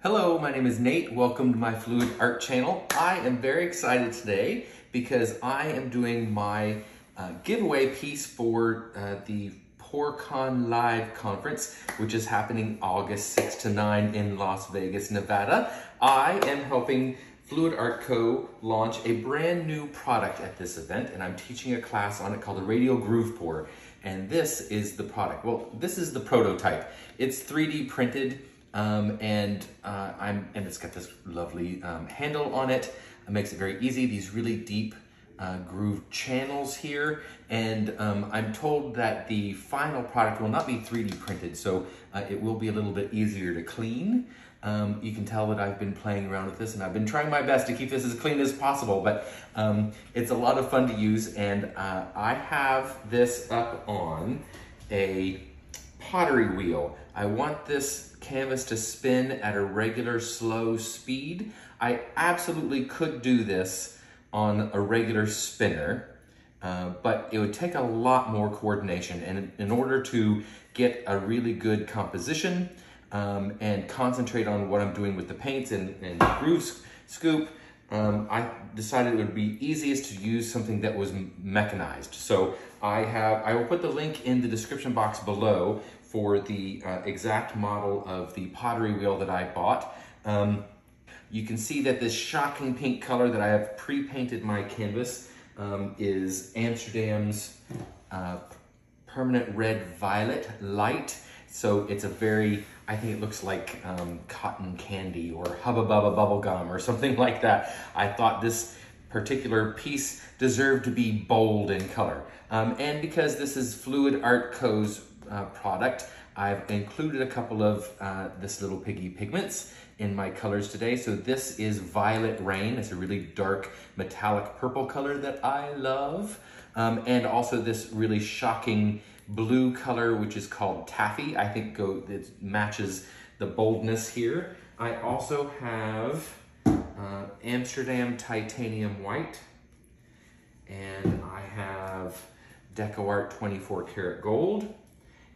Hello, my name is Nate. Welcome to my Fluid Art channel. I am very excited today because I am doing my giveaway piece for the PourCon Live conference, which is happening August 6 to 9 in Las Vegas, Nevada. I am helping Fluid Art Co. launch a brand new product at this event, and I'm teaching a class on it called the Radial Groove Pour. And this is the product. Well, this is the prototype. It's 3D printed. And it's got this lovely handle on it. It makes it very easy. These really deep groove channels here, and I'm told that the final product will not be 3D printed, so it will be a little bit easier to clean. You can tell that I've been playing around with this, and I've been trying my best to keep this as clean as possible, but it's a lot of fun to use, and I have this up on a pottery wheel. I want this canvas to spin at a regular slow speed. I absolutely could do this on a regular spinner, but it would take a lot more coordination. And in order to get a really good composition and concentrate on what I'm doing with the paints and groove scoop, I decided it would be easiest to use something that was mechanized. So I will put the link in the description box below for the exact model of the pottery wheel that I bought. You can see that this shocking pink color that I have pre-painted my canvas is Amsterdam's Permanent Red Violet Light. So it's a very, I think it looks like cotton candy or Hubba Bubba bubble gum or something like that. I thought this particular piece deserved to be bold in color. And because this is Fluid Art Co.'s product, I've included a couple of this little piggy pigments in my colors today. So this is Violet Rain. It's a really dark metallic purple color that I love. And also this really shocking blue color, which is called Taffy. I think it matches the boldness here. I also have Amsterdam Titanium White, and I have Deco Art 24 Karat Gold,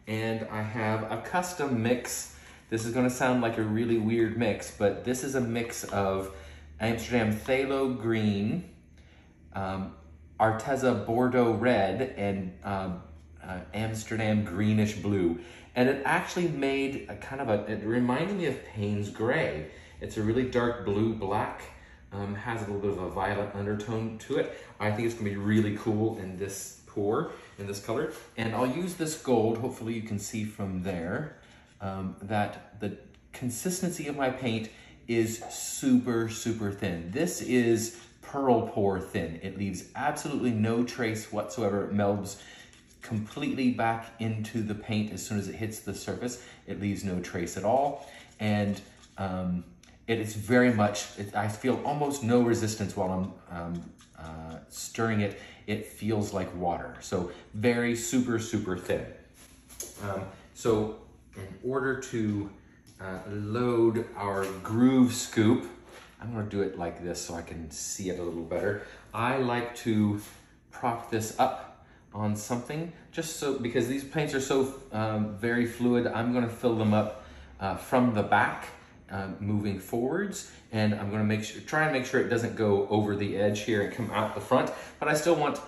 and I have a custom mix. This is gonna sound like a really weird mix, but this is a mix of Amsterdam Phthalo Green, Arteza Bordeaux Red, and Amsterdam Greenish Blue. And it actually made a kind of it reminded me of Payne's Gray. It's a really dark blue-black, has a little bit of a violet undertone to it. I think it's gonna be really cool in this pour, in this color. And I'll use this gold, hopefully you can see from there, that the consistency of my paint is super, super thin. This is pearl pour thin. It leaves absolutely no trace whatsoever. It melds completely back into the paint as soon as it hits the surface. It leaves no trace at all. And it is very much, I feel almost no resistance while I'm stirring it. It feels like water. So very super, super thin. So in order to load our groove scoop, I'm gonna do it like this so I can see it a little better. I like to prop this up on something just so, because these paints are so very fluid, I'm gonna fill them up from the back, moving forwards, and I'm gonna try and make sure it doesn't go over the edge here and come out the front, but I still want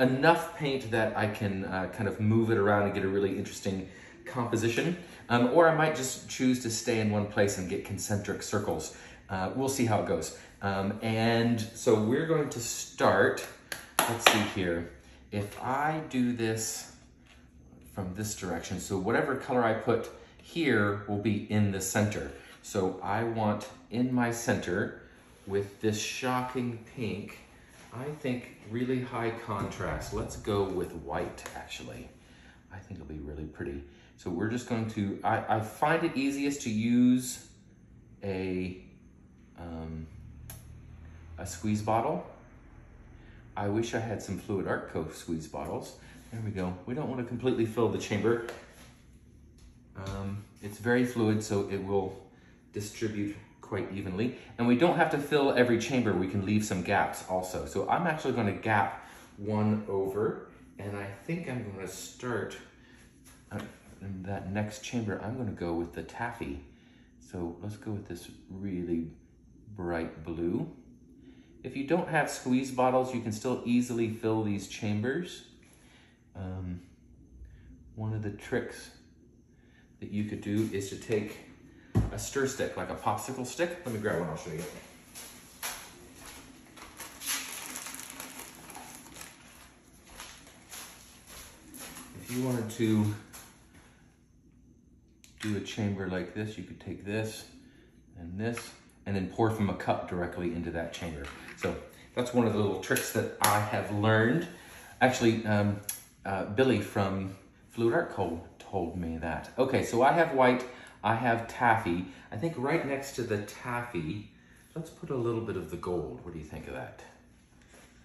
enough paint that I can kind of move it around and get a really interesting composition. Or I might just choose to stay in one place and get concentric circles. We'll see how it goes. And so we're going to start, let's see here. If I do this from this direction, so whatever color I put here will be in the center. So I want in my center with this shocking pink, I think really high contrast. Let's go with white, actually. I think it'll be really pretty. So we're just going to, I find it easiest to use a squeeze bottle. I wish I had some Fluid Art Co. squeeze bottles. There we go. We don't want to completely fill the chamber. It's very fluid, so it will distribute quite evenly. And we don't have to fill every chamber. We can leave some gaps also. So I'm actually going to gap one over, and I think I'm going to start in that next chamber. I'm going to go with the taffy. So let's go with this really bright blue. If you don't have squeeze bottles, you can still easily fill these chambers. One of the tricks that you could do is to take a stir stick, like a popsicle stick. Let me grab one, I'll show you. If you wanted to do a chamber like this, you could take this, and then pour from a cup directly into that chamber. So that's one of the little tricks that I have learned. Actually, Billy from Fluid Art told me that. Okay, so I have white, I have taffy. I think right next to the taffy, let's put a little bit of the gold. What do you think of that?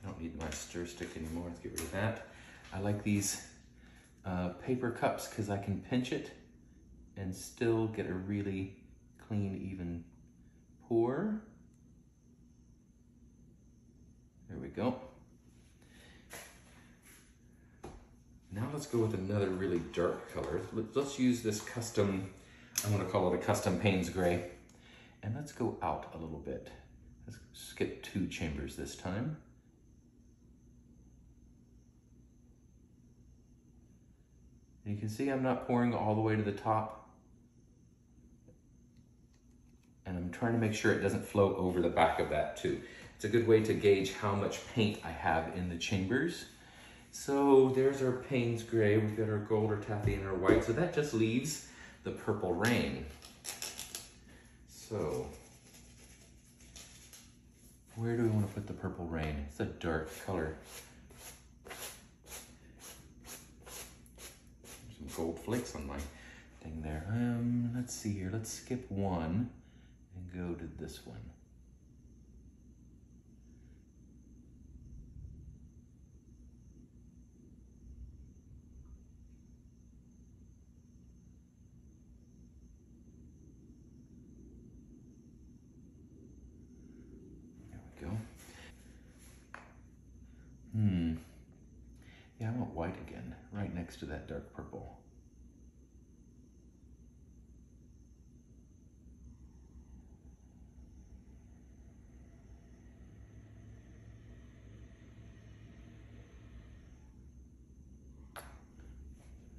I don't need my stir stick anymore, let's get rid of that. I like these paper cups because I can pinch it and still get a really clean, even pour. There we go. Now let's go with another really dark color. Let's use this custom, I'm gonna call it a custom Payne's Gray. And let's go out a little bit. Let's skip 2 chambers this time. And you can see I'm not pouring all the way to the top. And I'm trying to make sure it doesn't flow over the back of that too. It's a good way to gauge how much paint I have in the chambers. So there's our Payne's Gray. We've got our gold, our taffy, and our white. So that just leaves the Purple Rain. So where do we want to put the Purple Rain? It's a dark color. Some gold flakes on my thing there. Let's see here. Let's skip 1 and go to this one. Go. Yeah, I want white again, right next to that dark purple.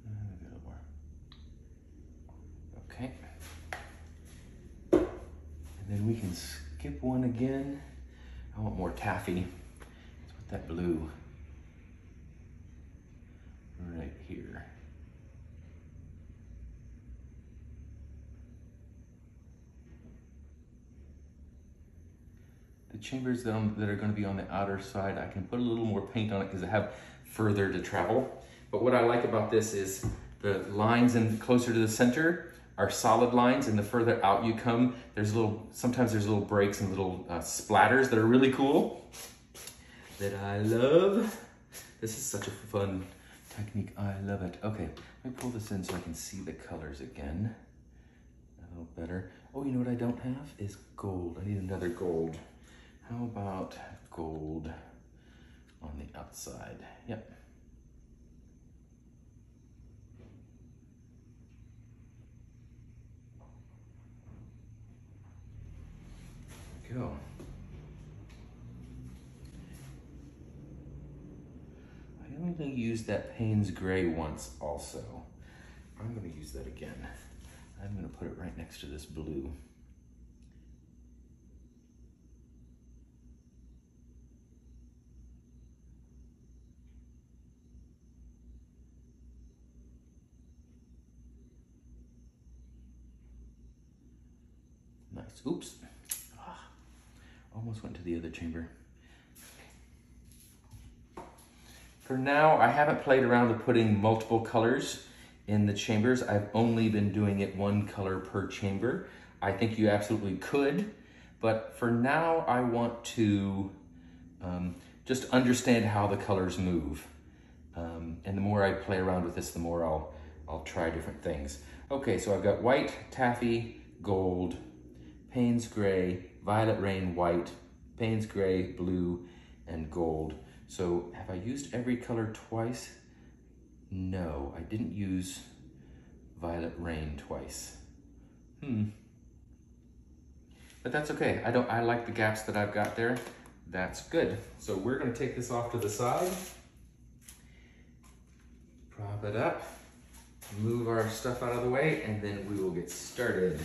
Maybe a little more. Okay. And then we can skip 1 again. I want more taffy. Let's put that blue right here. The chambers that are going to be on the outer side, I can put a little more paint on it because I have further to travel. But what I like about this is the lines closer to the center are solid lines, and the further out you come, sometimes there's little breaks and little splatters that are really cool that I love. This is such a fun technique. I love it. Okay, let me pull this in so I can see the colors again a little better. Oh, you know what I don't have is gold. I need another gold. How about gold on the outside? Yep. Go. I only used that Payne's Gray once also. I'm going to use that again. I'm going to put it right next to this blue. Nice. Oops. Almost went to the other chamber. For now, I haven't played around with putting multiple colors in the chambers. I've only been doing it 1 color per chamber. I think you absolutely could, but for now, I want to just understand how the colors move. And the more I play around with this, the more I'll try different things. Okay, so I've got white, taffy, gold, Payne's Gray, Violet Rain, white, Payne's Gray, blue, and gold. So have I used every color twice? No, I didn't use Violet Rain twice. but that's okay. I like the gaps that I've got there. That's good. So we're gonna take this off to the side, prop it up, move our stuff out of the way, and then we will get started.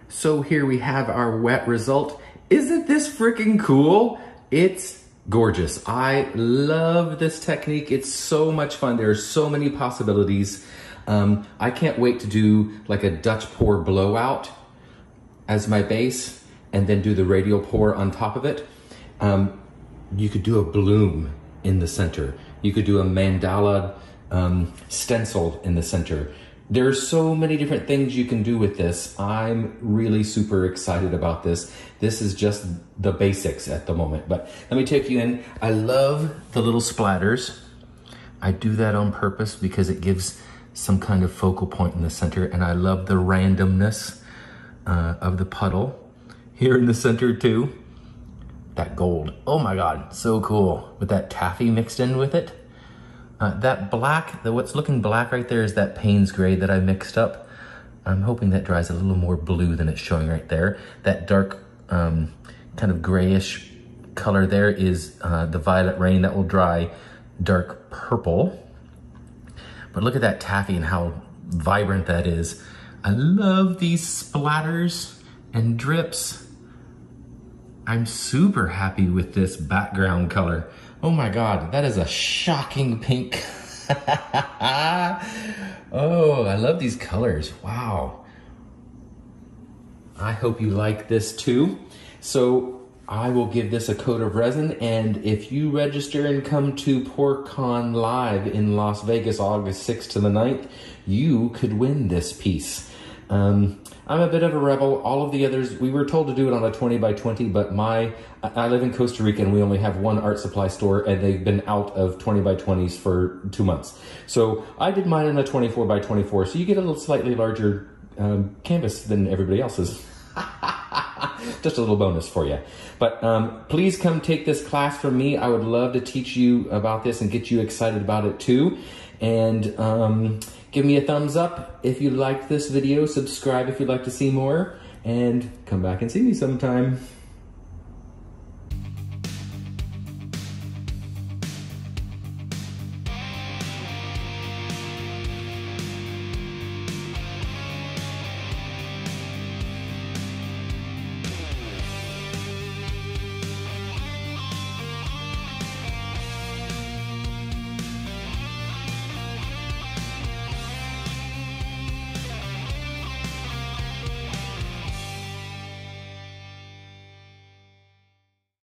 So here we have our wet result. Isn't this freaking cool? It's gorgeous. I love this technique. It's so much fun. There are so many possibilities. I can't wait to do like a Dutch pour blowout as my base and then do the radial pour on top of it. You could do a bloom in the center. You could do a mandala stencil in the center. There's so many different things you can do with this. I'm really super excited about this. This is just the basics at the moment, but let me take you in. I love the little splatters. I do that on purpose because it gives some kind of focal point in the center, and I love the randomness of the puddle here in the center too. That gold, oh my God, so cool. With that taffy mixed in with it. That black, what's looking black right there is that Payne's gray that I mixed up. I'm hoping that dries a little more blue than it's showing right there. That dark kind of grayish color there is the Violet Rain that will dry dark purple. But look at that taffy and how vibrant that is. I love these splatters and drips. I'm super happy with this background color. Oh my God, that is a shocking pink. Oh, I love these colors, wow. I hope you like this too. So I will give this a coat of resin, and if you register and come to PourCon Live in Las Vegas, August 6th to the 9th, you could win this piece. I'm a bit of a rebel. All of the others, we were told to do it on a 20 by 20, but I live in Costa Rica and we only have one art supply store, and they've been out of 20 by 20s for 2 months. So I did mine in a 24 by 24, so you get a little slightly larger canvas than everybody else's. Just a little bonus for you. But please come take this class from me. I would love to teach you about this and get you excited about it too. And give me a thumbs up if you liked this video, subscribe if you'd like to see more, and come back and see me sometime.